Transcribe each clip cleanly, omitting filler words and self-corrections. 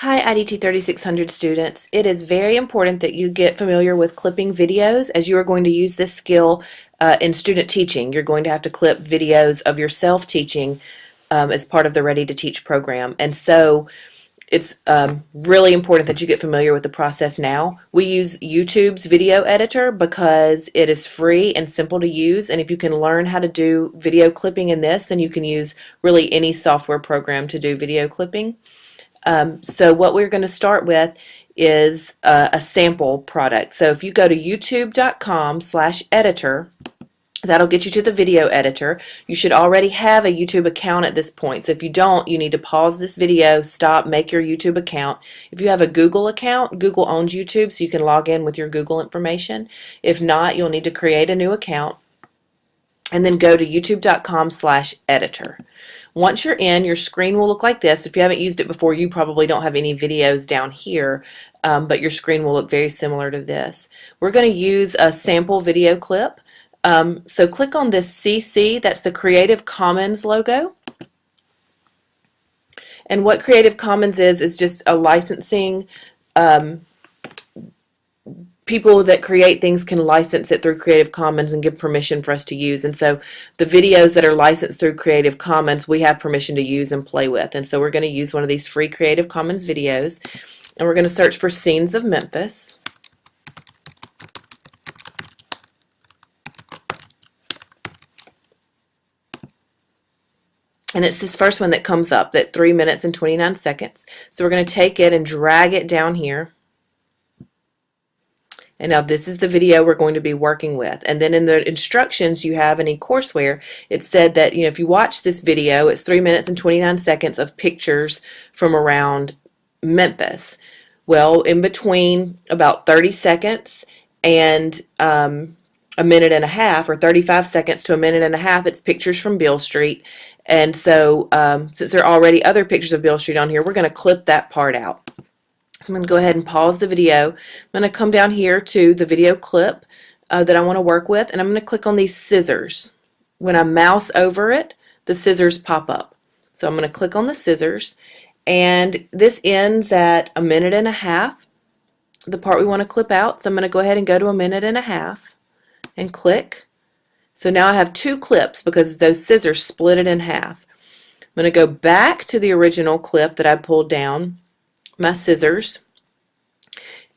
Hi IDT 3600 students. It is very important that you get familiar with clipping videos as you are going to use this skill in student teaching. You're going to have to clip videos of yourself teaching as part of the Ready to Teach program. And so it's really important that you get familiar with the process now. We use YouTube's video editor because it is free and simple to use, and if you can learn how to do video clipping in this, then you can use really any software program to do video clipping. So what we're going to start with is a sample product. So if you go to youtube.com/editor, that'll get you to the video editor. You should already have a YouTube account at this point. So if you don't, you need to pause this video, stop, make your YouTube account. If you have a Google account, Google owns YouTube, so you can log in with your Google information. If not, you'll need to create a new account and then go to youtube.com/editor. Once you're in, your screen will look like this. If you haven't used it before, you probably don't have any videos down here, but your screen will look very similar to this. We're going to use a sample video clip. So click on this CC, that's the Creative Commons logo. And what Creative Commons is just a licensing. People that create things can license it through Creative Commons and give permission for us to use. And so the videos that are licensed through Creative Commons, we have permission to use and play with. And so we're going to use one of these free Creative Commons videos, and we're going to search for Scenes of Memphis. And it's this first one that comes up, that 3 minutes and 29 seconds. So we're going to take it and drag it down here. And now this is the video we're going to be working with. And then in the instructions you have in eCourseware, it said that if you watch this video, it's 3 minutes and 29 seconds of pictures from around Memphis. Well, in between about 30 seconds and a minute and a half, or 35 seconds to a minute and a half, it's pictures from Beale Street. And so since there are already other pictures of Beale Street on here, we're going to clip that part out. So I'm going to go ahead and pause the video. I'm going to come down here to the video clip that I want to work with, and I'm going to click on these scissors. When I mouse over it, the scissors pop up. So I'm going to click on the scissors, and this ends at a minute and a half, the part we want to clip out. So I'm going to go ahead and go to a minute and a half and click. So now I have two clips because those scissors split it in half. I'm going to go back to the original clip that I pulled down, my scissors,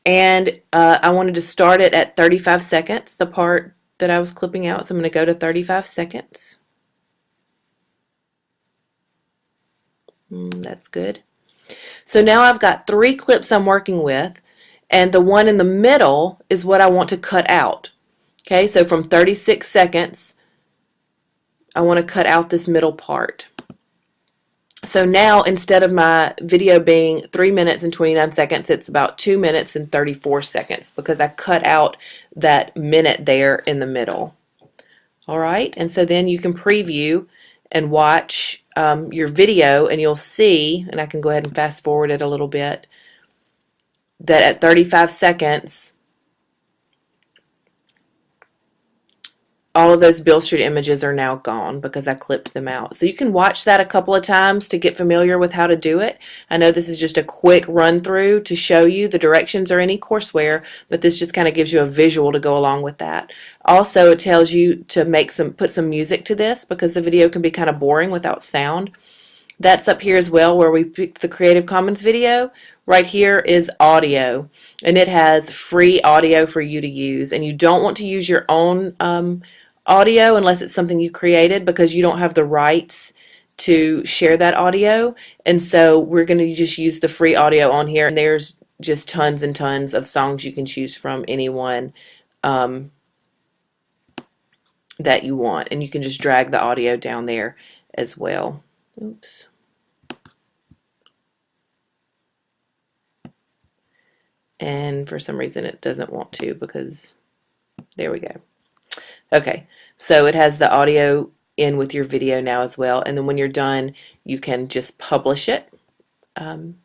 and I wanted to start it at 35 seconds, the part that I was clipping out. So I'm going to go to 35 seconds. That's good. So now I've got three clips I'm working with, and the one in the middle is what I want to cut out. Okay, so from 36 seconds, I want to cut out this middle part. So now, instead of my video being 3 minutes and 29 seconds, it's about 2 minutes and 34 seconds because I cut out that minute there in the middle. Alright, and so then you can preview and watch your video, and you'll see, and I can go ahead and fast forward it a little bit, that at 35 seconds, all of those Beale Street images are now gone because I clipped them out. So you can watch that a couple of times to get familiar with how to do it. I know this is just a quick run through to show you. The directions are in eCourseware, but this just kind of gives you a visual to go along with that. Also, it tells you to put some music to this because the video can be kind of boring without sound. That's up here as well where we picked the Creative Commons video. Right here is audio, and it has free audio for you to use, and you don't want to use your own audio unless it's something you created because you don't have the rights to share that audio. And so we're going to just use the free audio on here, and there's just tons and tons of songs you can choose from, anyone that you want, and you can just drag the audio down there as well. Oops. And for some reason it doesn't want to, because there we go. Okay, so it has the audio in with your video now as well, and then when you're done you can just publish it. And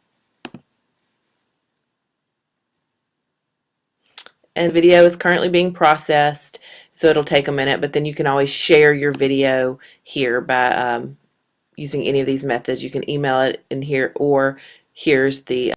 video is currently being processed, so it'll take a minute, but then you can always share your video here by using any of these methods. You can email it in here, or here's the